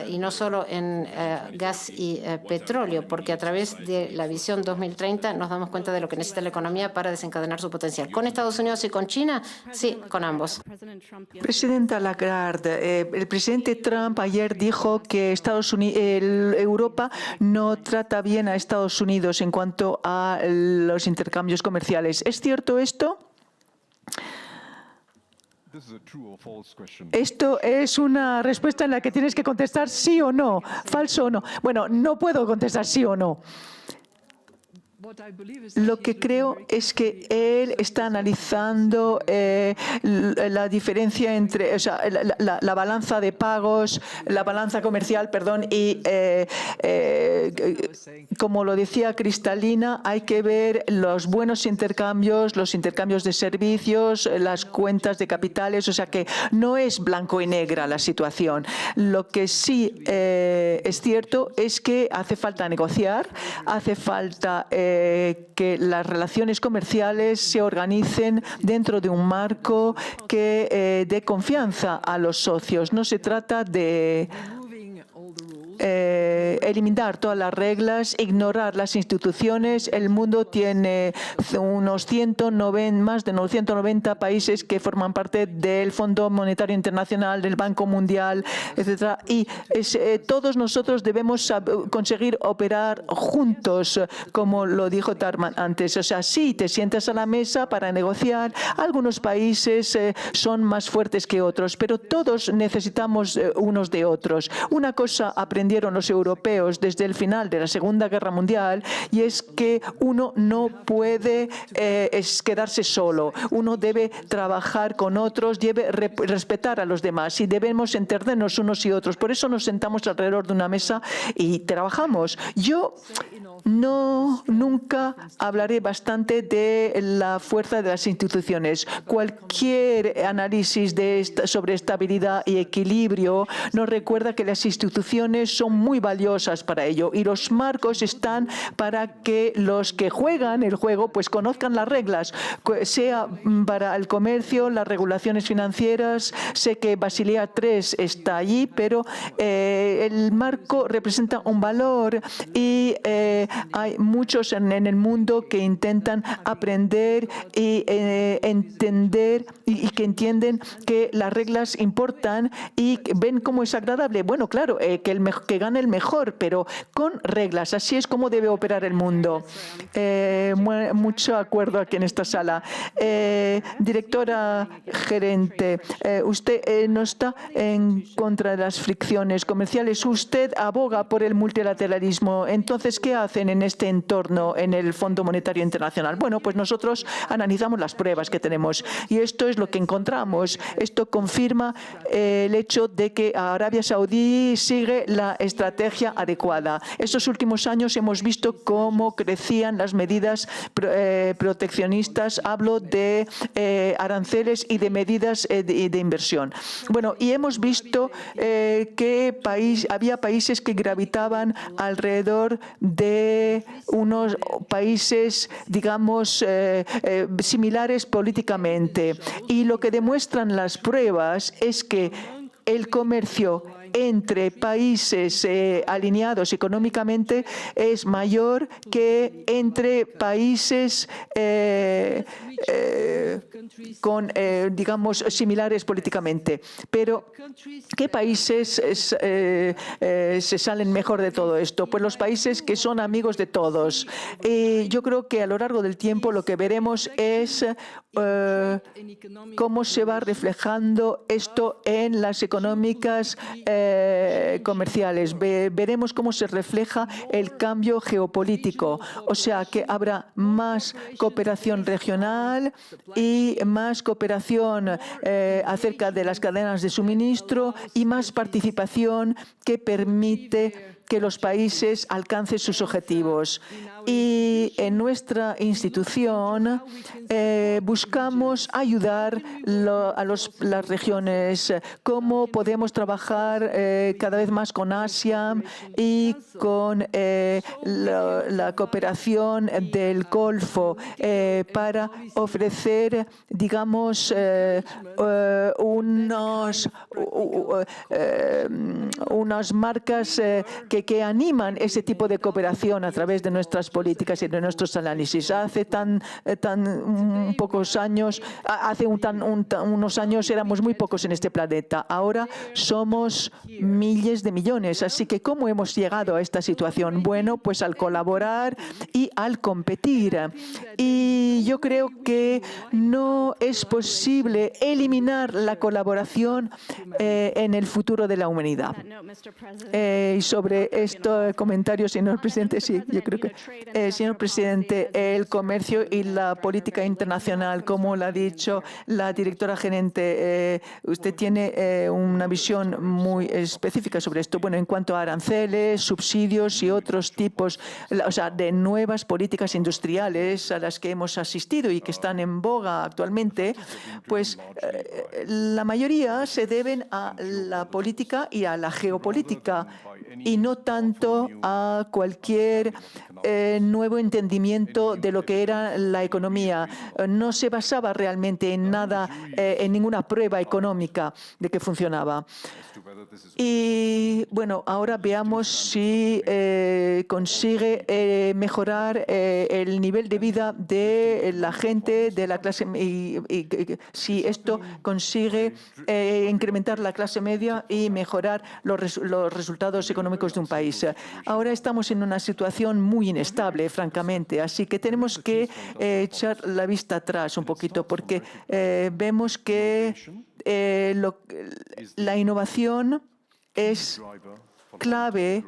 y no solo en gas y petróleo, porque a través de la visión 2030 nos damos cuenta de lo que necesita la economía para desencadenar su potencial. ¿Con Estados Unidos y con China? Sí, con ambos. Presidenta Lagarde, el presidente Trump ayer dijo que Europa no trata bien a Estados Unidos en cuanto a los intercambios comerciales. ¿Es cierto esto? Esto es una respuesta en la que tienes que contestar sí o no, falso o no. Bueno, no puedo contestar sí o no. Lo que creo es que él está analizando la diferencia entre, o sea, la balanza de pagos, la balanza comercial, perdón, y como lo decía Cristalina, hay que ver los buenos intercambios, los intercambios de servicios, las cuentas de capitales, o sea que no es blanco y negra la situación. Lo que sí es cierto es que hace falta negociar, hace falta que las relaciones comerciales se organicen dentro de un marco que dé confianza a los socios. No se trata de eliminar todas las reglas, ignorar las instituciones. El mundo tiene unos más de 190 países que forman parte del Fondo Monetario Internacional, del Banco Mundial, etcétera. Y todos nosotros debemos conseguir operar juntos, como lo dijo Tarman antes. O sea, sí, te sientas a la mesa para negociar. Algunos países son más fuertes que otros, pero todos necesitamos unos de otros. Una cosa aprendieron los europeos desde el final de la Segunda Guerra Mundial, y es que uno no puede quedarse solo. Uno debe trabajar con otros, debe respetar a los demás y debemos entendernos unos y otros. Por eso nos sentamos alrededor de una mesa y trabajamos. Yo nunca hablaré bastante de la fuerza de las instituciones. Cualquier análisis sobre estabilidad y equilibrio nos recuerda que las instituciones son muy valiosas para ello y los marcos están para que los que juegan el juego pues conozcan las reglas, sea para el comercio, las regulaciones financieras. Sé que Basilea III está allí, pero el marco representa un valor y hay muchos en el mundo que intentan aprender y entender y que entienden que las reglas importan y ven cómo es agradable. Bueno, claro, que gane el mejor, pero con reglas. Así es como debe operar el mundo. Mucho acuerdo aquí en esta sala. Directora gerente, usted no está en contra de las fricciones comerciales. Usted aboga por el multilateralismo. Entonces, ¿qué hacen en este entorno en el Fondo Monetario Internacional? Bueno, pues nosotros analizamos las pruebas que tenemos y esto es lo que encontramos. Esto confirma el hecho de que Arabia Saudí sigue la estrategia adecuada. Estos últimos años hemos visto cómo crecían las medidas proteccionistas. Hablo de aranceles y de medidas de inversión. Bueno, y hemos visto que había países que gravitaban alrededor de unos países, digamos, similares políticamente. Y lo que demuestran las pruebas es que el comercio entre países alineados económicamente es mayor que entre países digamos, similares políticamente. Pero, ¿qué países se salen mejor de todo esto? Pues los países que son amigos de todos. Yo creo que a lo largo del tiempo lo que veremos es cómo se va reflejando esto en las económicas comerciales. Veremos cómo se refleja el cambio geopolítico, o sea que habrá más cooperación regional y más cooperación acerca de las cadenas de suministro y más participación que permite que los países alcancen sus objetivos. Y en nuestra institución buscamos ayudar a las regiones. ¿Cómo podemos trabajar cada vez más con Asia y con la cooperación del Golfo para ofrecer, digamos, unas marcas que animan ese tipo de cooperación a través de nuestras políticas y de nuestros análisis. Hace pocos años, unos años éramos muy pocos en este planeta. Ahora somos miles de millones. Así que, ¿cómo hemos llegado a esta situación? Bueno, pues al colaborar y al competir. Y yo creo que no es posible eliminar la colaboración en el futuro de la humanidad. Y sobre este comentario, señor presidente, sí, yo creo que, señor presidente, el comercio y la política internacional, como lo ha dicho la directora gerente, usted tiene una visión muy específica sobre esto. Bueno, en cuanto a aranceles, subsidios y otros tipos, o sea, de nuevas políticas industriales a las que hemos asistido y que están en boga actualmente, pues la mayoría se deben a la política y a la geopolítica y no tanto a cualquier nuevo entendimiento de lo que era la economía. No se basaba realmente en nada, en ninguna prueba económica de que funcionaba. Y bueno, ahora veamos si consigue mejorar el nivel de vida de la gente, de la clase, y si esto consigue incrementar la clase media y mejorar los resultados económicos de un país. Ahora estamos en una situación muy inestable, francamente, así que tenemos que echar la vista atrás un poquito, porque vemos que la innovación es clave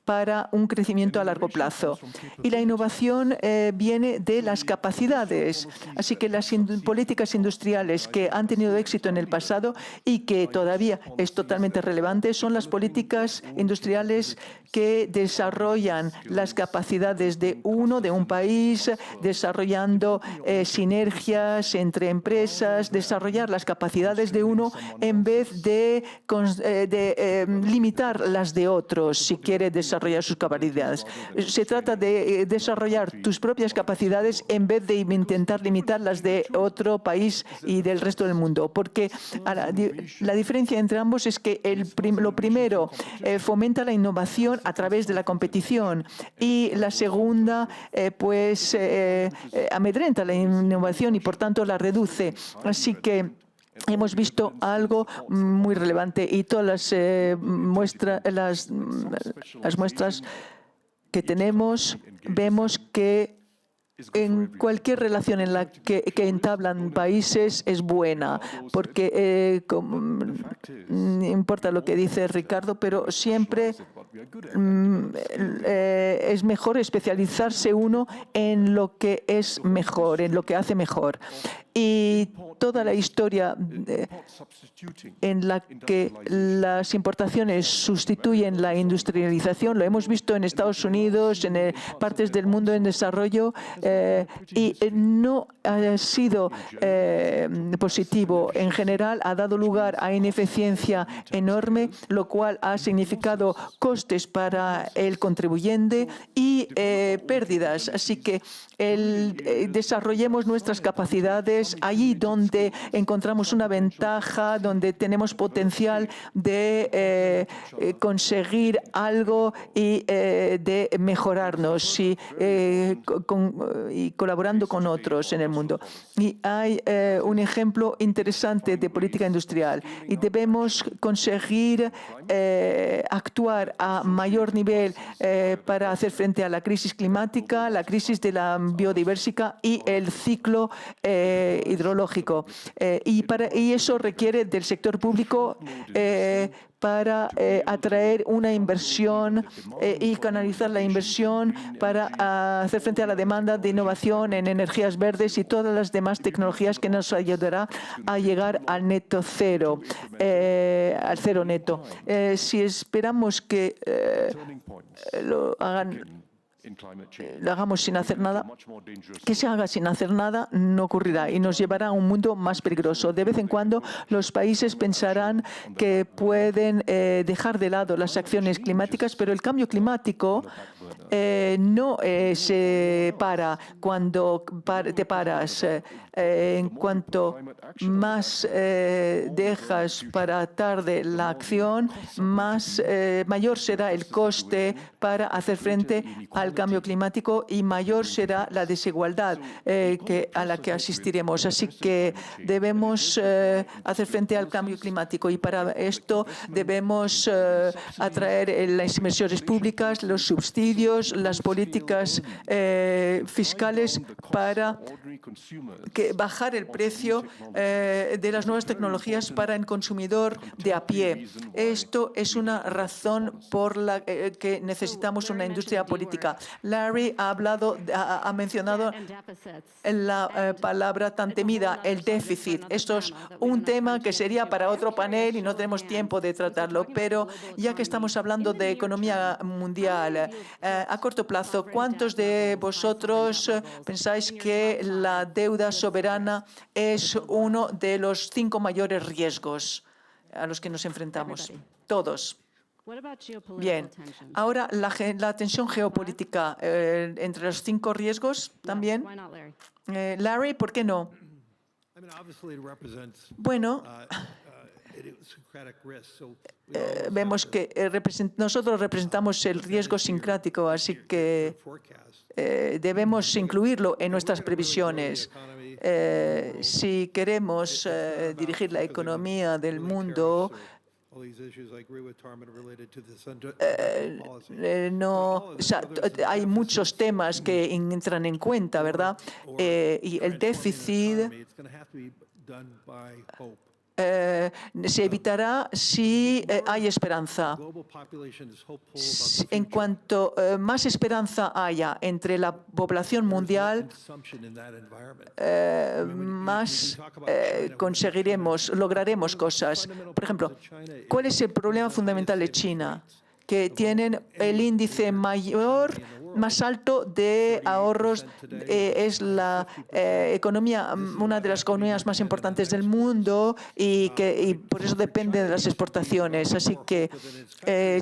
para un crecimiento a largo plazo. Y la innovación viene de las capacidades. Así que las políticas industriales que han tenido éxito en el pasado y que todavía es totalmente relevante son las políticas industriales que desarrollan las capacidades de un país, desarrollando sinergias entre empresas, desarrollar las capacidades de uno en vez de limitar las de otros si quiere desarrollar sus capacidades. Se trata de desarrollar tus propias capacidades en vez de intentar limitar las de otro país y del resto del mundo, porque la diferencia entre ambos es que lo primero fomenta la innovación a través de la competición y la segunda amedrenta la innovación y por tanto la reduce. Así que hemos visto algo muy relevante y todas las muestras que tenemos vemos que en cualquier relación en la que entablan países es buena, porque no importa lo que dice Ricardo, pero siempre es mejor especializarse uno en lo que es mejor, en lo que hace mejor. Y toda la historia en la que las importaciones sustituyen la industrialización, lo hemos visto en Estados Unidos, en partes del mundo en desarrollo, y no ha sido positivo. En general, ha dado lugar a ineficiencia enorme, lo cual ha significado costes para el contribuyente y pérdidas. Así que desarrollemos nuestras capacidades allí donde encontramos una ventaja, donde tenemos potencial de conseguir algo y de mejorarnos y colaborando con otros en el mundo. Y hay un ejemplo interesante de política industrial y debemos conseguir actuar a mayor nivel para hacer frente a la crisis climática, la crisis de la biodiversidad y el ciclo hidrológico. Y eso requiere del sector público para atraer una inversión y canalizar la inversión para hacer frente a la demanda de innovación en energías verdes y todas las demás tecnologías que nos ayudará a llegar al neto cero, al cero neto. Si esperamos que lo hagamos sin hacer nada, que se haga sin hacer nada no ocurrirá y nos llevará a un mundo más peligroso. De vez en cuando los países pensarán que pueden dejar de lado las acciones climáticas, pero el cambio climático no se para cuando te paras. En cuanto más dejas para tarde la acción, mayor será el coste para hacer frente al cambio climático y mayor será la desigualdad a la que asistiremos. Así que debemos hacer frente al cambio climático y para esto debemos atraer las inversiones públicas, los subsidios, las políticas fiscales para bajar el precio de las nuevas tecnologías para el consumidor de a pie. Esto es una razón por la que necesitamos una industria política. Larry ha mencionado la palabra tan temida, el déficit. Esto es un tema que sería para otro panel y no tenemos tiempo de tratarlo, pero ya que estamos hablando de economía mundial, a corto plazo, ¿cuántos de vosotros pensáis que la deuda soberana es uno de los 5 mayores riesgos a los que nos enfrentamos? Todos. Bien, ahora la tensión geopolítica entre los 5 riesgos también. Larry, ¿por qué no? Bueno, vemos que nosotros representamos el riesgo sincrático, así que debemos incluirlo en nuestras previsiones. Si queremos dirigir la economía del mundo, hay muchos temas que entran en cuenta, ¿verdad? Y el déficit se evitará si hay esperanza. En cuanto más esperanza haya entre la población mundial, más lograremos cosas. Por ejemplo, ¿cuál es el problema fundamental de China? Que tienen el índice más alto de ahorros, es la una de las economías más importantes del mundo y por eso depende de las exportaciones. Así que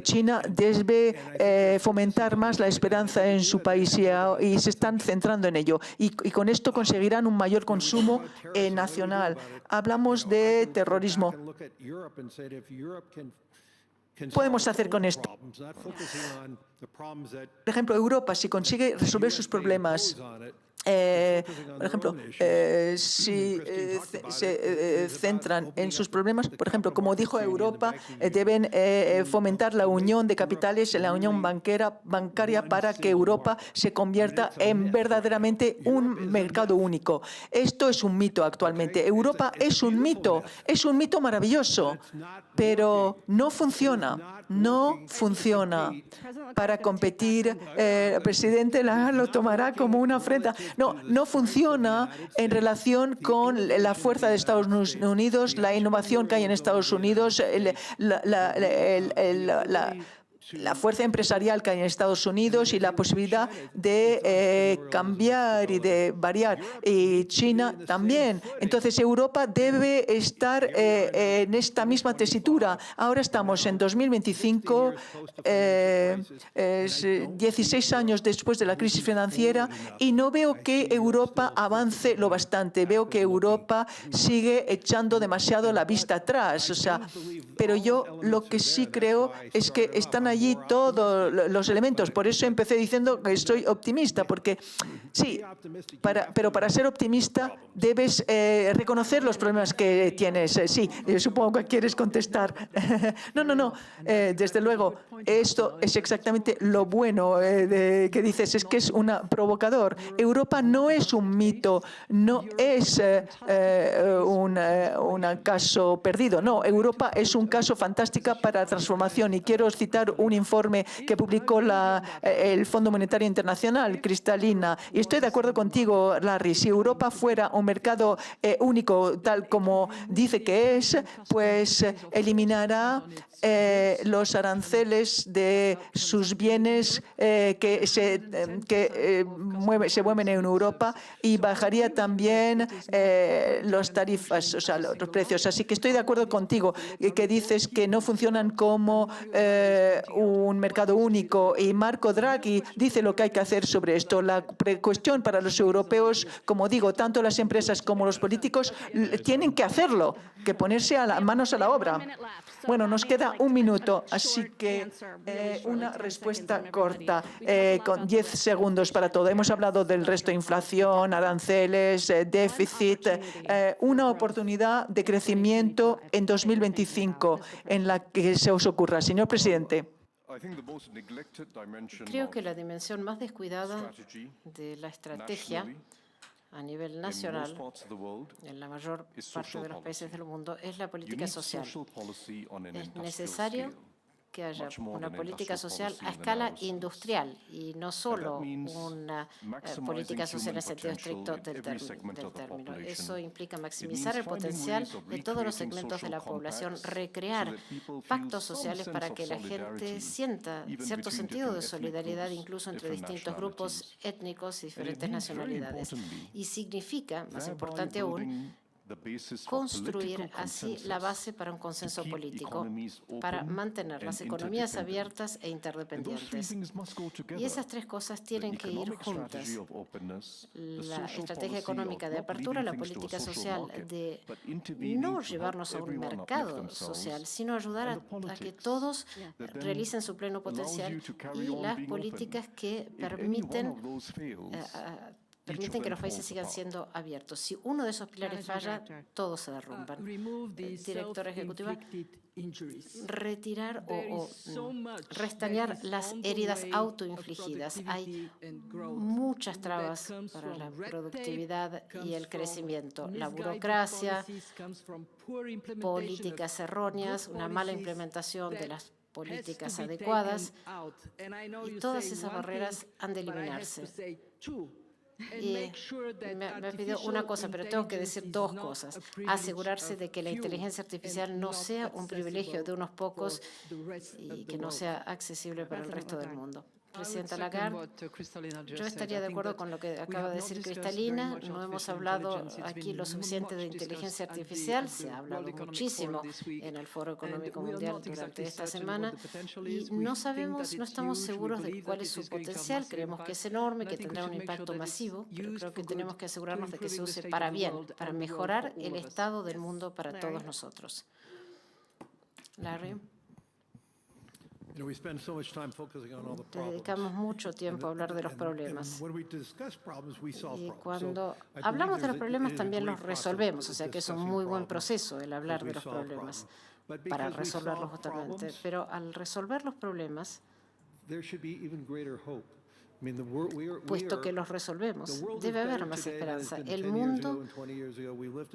China debe fomentar más la esperanza en su país y se están centrando en ello. Y con esto conseguirán un mayor consumo nacional. Hablamos de terrorismo. Podemos hacer con esto. Por ejemplo, Europa, si consigue resolver sus problemas, por ejemplo, si se centran en sus problemas, por ejemplo, como dijo Europa, deben fomentar la unión de capitales, la unión bancaria para que Europa se convierta en verdaderamente un mercado único. Esto es un mito actualmente. Europa es un mito maravilloso, pero no funciona. Para competir. El presidente lo tomará como una afrenta. No funciona en relación con la fuerza de Estados Unidos, la innovación que hay en Estados Unidos, la fuerza empresarial que hay en Estados Unidos y la posibilidad de cambiar y de variar. Y China también. Entonces, Europa debe estar en esta misma tesitura. Ahora estamos en 2025, 16 años después de la crisis financiera, y no veo que Europa avance lo bastante. Veo que Europa sigue echando demasiado la vista atrás. Pero yo lo que sí creo es que están allí todos los elementos. Por eso empecé diciendo que estoy optimista, porque sí, pero para ser optimista debes reconocer los problemas que tienes. Sí, supongo que quieres contestar. No. Desde luego, esto es exactamente lo bueno que dices, es que es un provocador. Europa no es un mito, no es un caso perdido. No, Europa es un caso fantástico para la transformación. Y quiero citar un informe que publicó el Fondo Monetario Internacional, Cristalina. Y estoy de acuerdo contigo, Larry. Si Europa fuera un mercado único, tal como dice que es, pues eliminará los aranceles de sus bienes que se mueven en Europa, y bajaría también las tarifas, los precios. Así que estoy de acuerdo contigo que dices que no funcionan como un mercado único, y Marco Draghi dice lo que hay que hacer sobre esto. La cuestión para los europeos, como digo, tanto las empresas como los políticos tienen que hacerlo, que ponerse manos a la obra. Bueno, nos queda un minuto, así que una respuesta corta, con 10 segundos para todo. Hemos hablado del resto de inflación, aranceles, déficit, una oportunidad de crecimiento en 2025 en la que se os ocurra. Señor presidente. Creo que la dimensión más descuidada de la estrategia a nivel nacional, en la mayor parte de los países del mundo, es la política social. Es necesario que haya una política social a escala industrial y no solo una política social en el sentido estricto del término. Eso implica maximizar el potencial de todos los segmentos de la población, recrear pactos sociales para que la gente sienta cierto sentido de solidaridad incluso entre distintos grupos étnicos y diferentes nacionalidades. Y significa, más importante aún, construir así la base para un consenso político, para mantener las economías abiertas e interdependientes. Y esas tres cosas tienen que ir juntas. La estrategia económica de apertura, la política social de no llevarnos a un mercado social, sino ayudar a que todos realicen su pleno potencial, y las políticas que permiten permiten que los países sigan siendo abiertos. Si uno de esos pilares falla, todos se derrumban. Directora ejecutiva, retirar o restañar las heridas autoinfligidas. Hay muchas trabas para la productividad y el crecimiento. La burocracia, políticas erróneas, una mala implementación de las políticas adecuadas, y todas esas barreras han de eliminarse. Y me pidió una cosa, pero tengo que decir dos cosas. Asegurarse de que la inteligencia artificial no sea un privilegio de unos pocos y que no sea accesible para el resto del mundo. Presidenta Lagarde, yo estaría de acuerdo con lo que acaba de decir Kristalina. No hemos hablado aquí lo suficiente de inteligencia artificial. Se ha hablado muchísimo en el Foro Económico Mundial durante esta semana y no sabemos, no estamos seguros de cuál es su potencial. Creemos que es enorme, que tendrá un impacto masivo, pero creo que tenemos que asegurarnos de que se use para bien, para mejorar el estado del mundo para todos nosotros. Larry. Dedicamos mucho tiempo a hablar de los problemas. Y cuando hablamos de los problemas también los resolvemos, o sea que es un muy buen proceso el hablar de los problemas para resolverlos justamente. Pero al resolver los problemas, puesto que los resolvemos, debe haber más esperanza. El mundo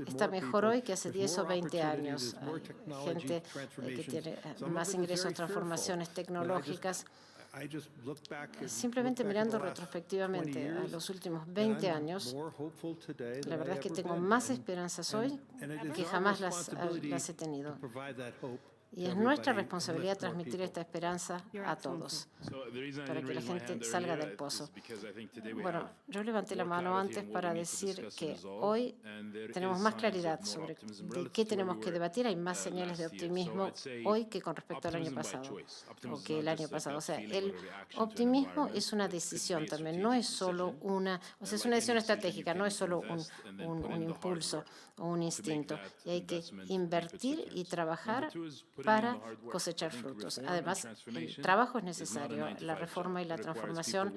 está mejor hoy que hace 10 o 20 años. Hay gente que tiene más ingresos, transformaciones tecnológicas. Simplemente mirando retrospectivamente a los últimos 20 años, la verdad es que tengo más esperanzas hoy que jamás las he tenido. Y es nuestra responsabilidad transmitir esta esperanza a todos, para que la gente salga del pozo. Bueno, yo levanté la mano antes para decir que hoy tenemos más claridad sobre de qué tenemos que debatir. Hay más señales de optimismo hoy que con respecto al año pasado, o que el año pasado. O sea, el optimismo es una decisión también, no es solo una, o sea, es una decisión estratégica, no es solo un impulso o un instinto. Y hay que invertir y trabajar para cosechar frutos. Además, el trabajo es necesario. La reforma y la transformación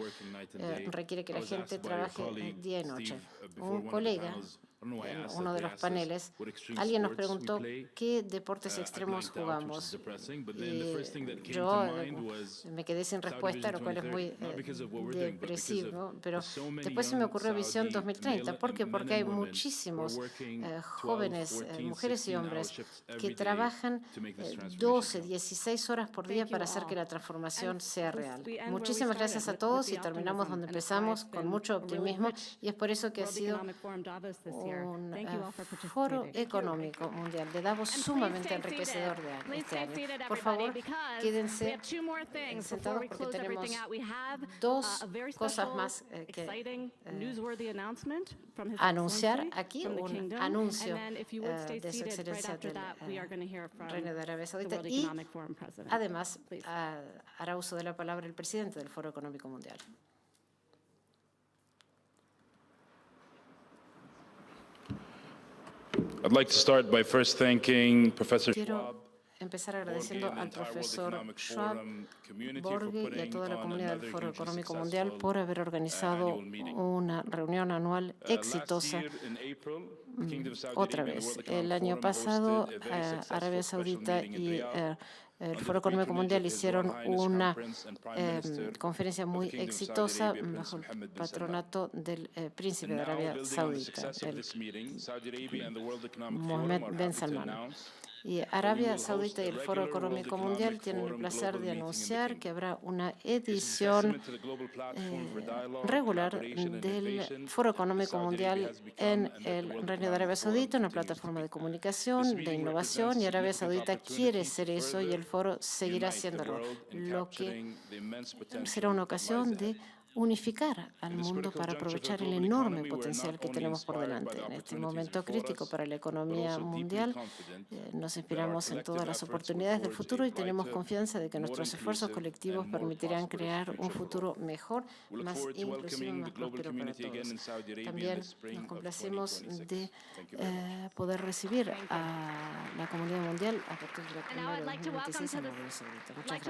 requiere que la gente trabaje día y noche. Un colega, en uno de los paneles, alguien nos preguntó qué deportes extremos jugamos. Y yo me quedé sin respuesta, lo cual es muy depresivo, pero después se me ocurrió Visión 2030. ¿Por qué? Porque hay muchísimos jóvenes, mujeres y hombres, que trabajan 12, 16 horas por día para hacer que la transformación sea real. Muchísimas gracias a todos y terminamos donde empezamos, con mucho optimismo, y es por eso que ha sido un foro económico mundial de Davos sumamente enriquecedor de este año. Por favor, quédense sentados porque tenemos dos cosas más que anunciar aquí, un anuncio de su excelencia del Reino de Arabia Saudita y además hará uso de la palabra el presidente del Foro Económico Mundial. I'd like to start by first thanking Professor Quiero Schwab, empezar agradeciendo al profesor Schwab, Borge y a toda la comunidad del Foro Económico Mundial por haber organizado una reunión anual exitosa. Otra vez, el año pasado, Arabia Saudita y el Foro Económico Mundial hicieron una conferencia muy exitosa bajo el patronato del príncipe de Arabia Saudita, Mohammed bin Salman. Y Arabia Saudita y el Foro Económico Mundial tienen el placer de anunciar que habrá una edición regular del Foro Económico Mundial en el Reino de Arabia Saudita, una plataforma de comunicación, de innovación, y Arabia Saudita quiere ser eso y el foro seguirá haciéndolo, lo que será una ocasión de unificar al mundo para aprovechar el enorme potencial que tenemos por delante. En este momento crítico para la economía mundial, nos inspiramos en todas las oportunidades del futuro y tenemos confianza de que nuestros esfuerzos colectivos permitirán crear un futuro mejor, más inclusivo, más próspero para todos. También nos complacemos de poder recibir a la comunidad mundial a partir de la primera de 2026 en Arabia Saudita. Muchas